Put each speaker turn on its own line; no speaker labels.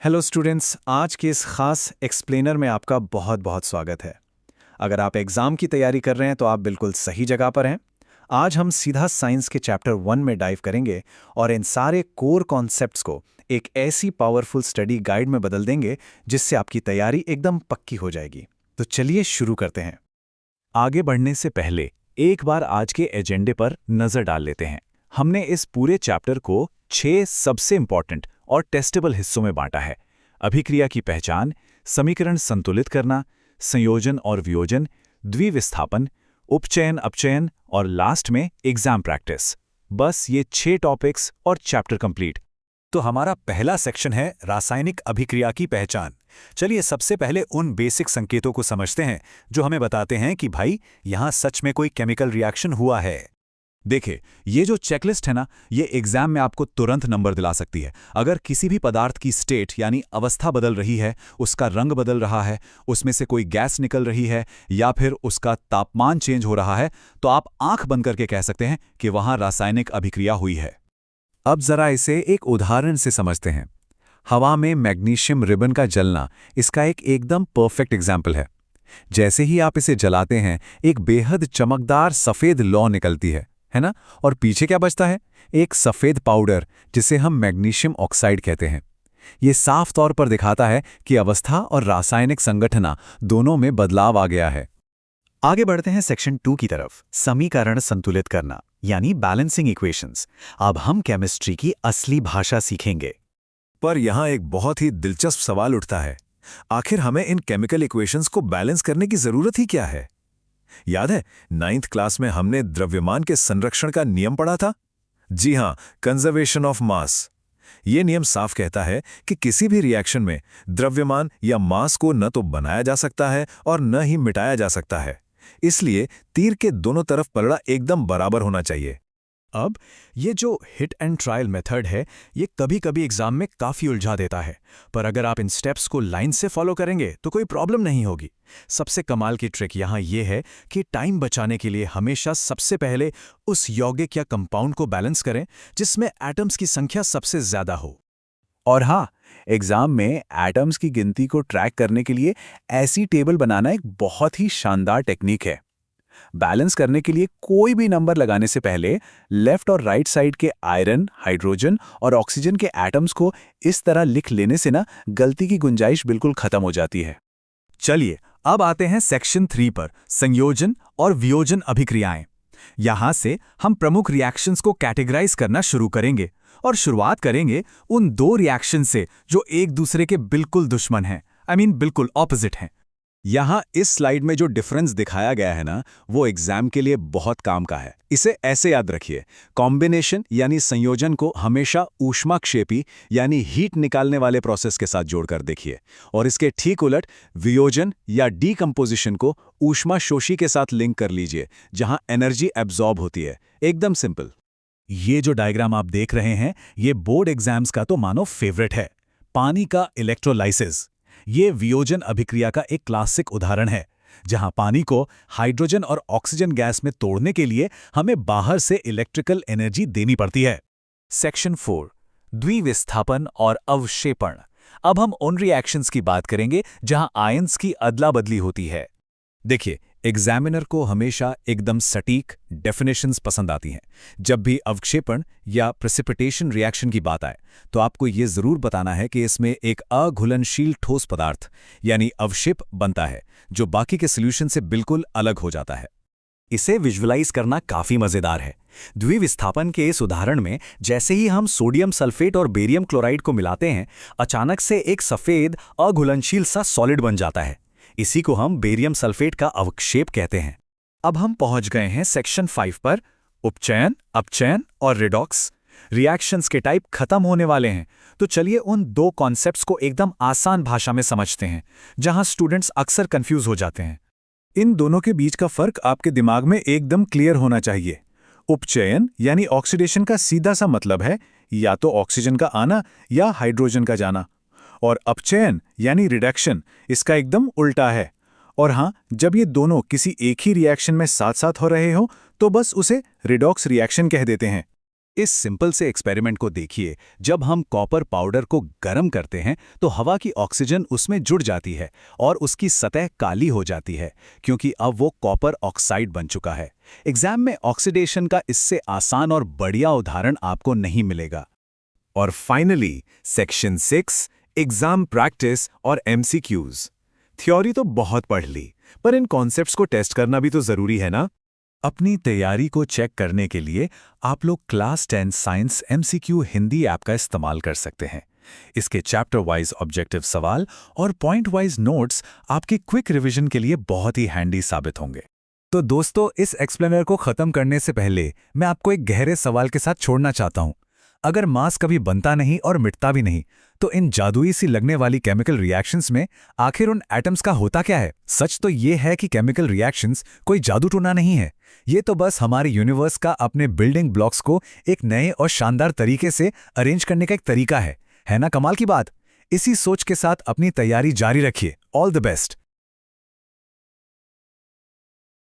Hello students, आज के इस खास एक्सप्लेनर में आपका बहुत बहुत स्वागत है। अगर आप एग्ज़ाम की तैयारी कर रहे हैं तो आप बिल्कुल सही जगह पर हैं। आज हम सीधा साइंस के चैप्टर 1 में डाइव करेंगे और इन सारे कोर कॉन्सेप्ट्स को एक ऐसी पावरफुल स्टडी गाइड में बदल देंगे जिससे आपकी तैयारी एकदम पक्की हो जाएगी। तो चलिए शुरू करते हैं। आगे बढ़ने से पहले एक बार आज के एजेंडे पर नज़र डाल लेते हैं। हमने इस पूरे चैप्टर को 6 सबसे इंपॉर्टेंट और टेस्टेबल हिस्सों में बांटा है। अभिक्रिया की पहचान, समीकरण संतुलित करना, संयोजन और वियोजन, द्विविस्थापन, उपचयन अपचयन और लास्ट में एग्जाम प्रैक्टिस। बस ये 6 टॉपिक्स और चैप्टर कंप्लीट। तो हमारा पहला सेक्शन है रासायनिक अभिक्रिया की पहचान। चलिए सबसे पहले उन बेसिक संकेतों को समझते हैं जो हमें बताते हैं कि भाई यहां सच में कोई केमिकल रिएक्शन हुआ है। देखिए, ये जो चेकलिस्ट है ना, ये एग्जाम में आपको तुरंत नंबर दिला सकती है। अगर किसी भी पदार्थ की स्टेट यानी अवस्था बदल रही है, उसका रंग बदल रहा है, उसमें से कोई गैस निकल रही है या फिर उसका तापमान चेंज हो रहा है, तो आप आंख बंद करके कह सकते हैं कि वहां रासायनिक अभिक्रिया हुई है। अब जरा इसे एक उदाहरण से समझते हैं। हवा में मैग्नीशियम रिबन का जलना इसका एक एकदम परफेक्ट एग्जाम्पल है। जैसे ही आप इसे जलाते हैं, एक बेहद चमकदार सफ़ेद लौ निकलती है ना? और पीछे क्या बचता है? एक सफ़ेद पाउडर जिसे हम मैग्नीशियम ऑक्साइड कहते हैं। ये साफ तौर पर दिखाता है कि अवस्था और रासायनिक संगठना दोनों में बदलाव आ गया है। आगे बढ़ते हैं सेक्शन 2 की तरफ, समीकरण संतुलित करना यानी बैलेंसिंग इक्वेशंस। अब हम केमिस्ट्री की असली भाषा सीखेंगे।
पर यहाँ एक बहुत ही दिलचस्प सवाल उठता है, आखिर हमें इन केमिकल इक्वेशंस को बैलेंस करने की जरूरत ही क्या है? याद है 9th क्लास में हमने द्रव्यमान के संरक्षण का नियम पढ़ा था? जी हां, कंजर्वेशन ऑफ मास। यह नियम साफ कहता है कि किसी भी रिएक्शन में द्रव्यमान या मास को न तो बनाया जा सकता है और न ही मिटाया जा सकता है। इसलिए तीर के दोनों तरफ पलड़ा एकदम बराबर होना चाहिए।
अब ये जो हिट एंड ट्रायल मेथड है, ये कभी कभी एग्जाम में काफ़ी उलझा देता है, पर अगर आप इन स्टेप्स को लाइन से फॉलो करेंगे तो कोई प्रॉब्लम नहीं होगी। सबसे कमाल की ट्रिक यहाँ ये है कि टाइम बचाने के लिए हमेशा सबसे पहले उस यौगिक या कंपाउंड को बैलेंस करें जिसमें एटम्स की संख्या सबसे ज़्यादा हो। और हाँ, एग्जाम में एटम्स की गिनती को ट्रैक करने के लिए ऐसी टेबल बनाना एक बहुत ही शानदार टेक्निक है। बैलेंस करने के लिए कोई भी नंबर लगाने से पहले लेफ्ट और राइट साइड के आयरन, हाइड्रोजन और ऑक्सीजन के एटम्स को इस तरह लिख लेने से ना गलती की गुंजाइश बिल्कुल खत्म हो जाती है। चलिए अब आते हैं सेक्शन 3 पर, संयोजन और वियोजन अभिक्रियाएं। यहां से हम प्रमुख रिएक्शंस को कैटेगराइज करना शुरू करेंगे और शुरुआत करेंगे उन 2 रिएक्शन से जो एक दूसरे के बिल्कुल दुश्मन हैं, बिल्कुल ऑपोजिट हैं। यहाँ इस स्लाइड में जो डिफरेंस दिखाया गया है ना, वो एग्जाम के लिए बहुत काम का है। इसे ऐसे याद रखिए, कॉम्बिनेशन यानी संयोजन को हमेशा ऊष्माक्षेपी यानी हीट निकालने वाले प्रोसेस के साथ जोड़कर देखिए, और इसके ठीक उलट वियोजन या डीकंपोजिशन को ऊष्माशोषी के साथ लिंक कर लीजिए, जहां एनर्जी एब्जॉर्ब होती है। एकदम सिंपल। ये जो डायग्राम आप देख रहे हैं, ये बोर्ड एग्जाम्स का तो मानो फेवरेट है। पानी का इलेक्ट्रोलाइसिस, ये वियोजन अभिक्रिया का एक क्लासिक उदाहरण है, जहां पानी को हाइड्रोजन और ऑक्सीजन गैस में तोड़ने के लिए हमें बाहर से इलेक्ट्रिकल एनर्जी देनी पड़ती है। सेक्शन 4, द्विविस्थापन और अवक्षेपण। अब हम उन रिएक्शंस की बात करेंगे जहां आयंस की अदला बदली होती है। देखिए, एग्जामिनर को हमेशा एकदम सटीक डेफिनेशंस पसंद आती हैं। जब भी अवक्षेपण या प्रेसिपिटेशन रिएक्शन की बात आए, तो आपको ये जरूर बताना है कि इसमें एक अघुलनशील ठोस पदार्थ यानी अवक्षेप बनता है, जो बाकी के सॉल्यूशन से बिल्कुल अलग हो जाता है। इसे विजुअलाइज करना काफी मजेदार है। द्विविस्थापन के इस उदाहरण में जैसे ही हम सोडियम सल्फेट और बेरियम क्लोराइड को मिलाते हैं, अचानक से एक सफेद अघुलनशील सा सॉलिड बन जाता है। इसी को हम बेरियम सल्फेट का अवक्षेप कहते हैं। अब हम पहुंच गए हैं सेक्शन 5 पर, उपचयन, अपचयन और रिडॉक्स। रिएक्शंस के टाइप खत्म होने वाले हैं, तो चलिए उन 2 कॉन्सेप्ट्स को एकदम आसान भाषा में समझते हैं, जहां स्टूडेंट्स अक्सर कंफ्यूज हो जाते हैं। इन दोनों के बीच का फर्क आपके दिमाग में एकदम क्लियर होना चाहिए। उपचयन यानी ऑक्सीडेशन का सीधा सा मतलब है या तो ऑक्सीजन का आना या हाइड्रोजन का जाना, और अपचयन यानी रिडक्शन इसका एकदम उल्टा है। और हाँ, जब ये दोनों किसी एक ही रिएक्शन में साथ साथ हो रहे हो, तो बस उसे रिडॉक्स रिएक्शन कह देते हैं। इस सिंपल से एक्सपेरिमेंट को देखिए। जब हम कॉपर पाउडर को गर्म करते हैं तो हवा की ऑक्सीजन उसमें जुड़ जाती है और उसकी सतह काली हो जाती है, क्योंकि अब वो कॉपर ऑक्साइड बन चुका है। एग्जाम में ऑक्सीडेशन का इससे आसान और बढ़िया उदाहरण आपको नहीं मिलेगा।
और फाइनली सेक्शन 6 एग्जाम प्रैक्टिस और एमसीक्यूज। थ्योरी तो बहुत पढ़ ली, पर इन कॉन्सेप्ट्स को टेस्ट करना भी तो जरूरी है ना।
अपनी तैयारी को चेक करने के लिए आप लोग class 10 science MCQ Hindi app का इस्तेमाल कर सकते हैं। इसके चैप्टर वाइज ऑब्जेक्टिव सवाल और पॉइंट वाइज नोट्स आपके क्विक रिवीजन के लिए बहुत ही हैंडी साबित होंगे। तो दोस्तों, इस एक्सप्लेनर को खत्म करने से पहले मैं आपको एक गहरे सवाल के साथ छोड़ना चाहता हूं। अगर मास कभी बनता नहीं और मिटता भी नहीं, तो इन जादुई सी लगने वाली केमिकल रिएक्शंस में आखिर उन एटम्स का होता क्या है? सच तो ये है कि केमिकल रिएक्शंस कोई जादू टोना नहीं है। ये तो बस हमारे यूनिवर्स का अपने बिल्डिंग ब्लॉक्स को एक नए और शानदार तरीके से अरेंज करने का एक तरीका है ना कमाल की बात? इसी सोच के साथ अपनी तैयारी जारी रखिए। All the best.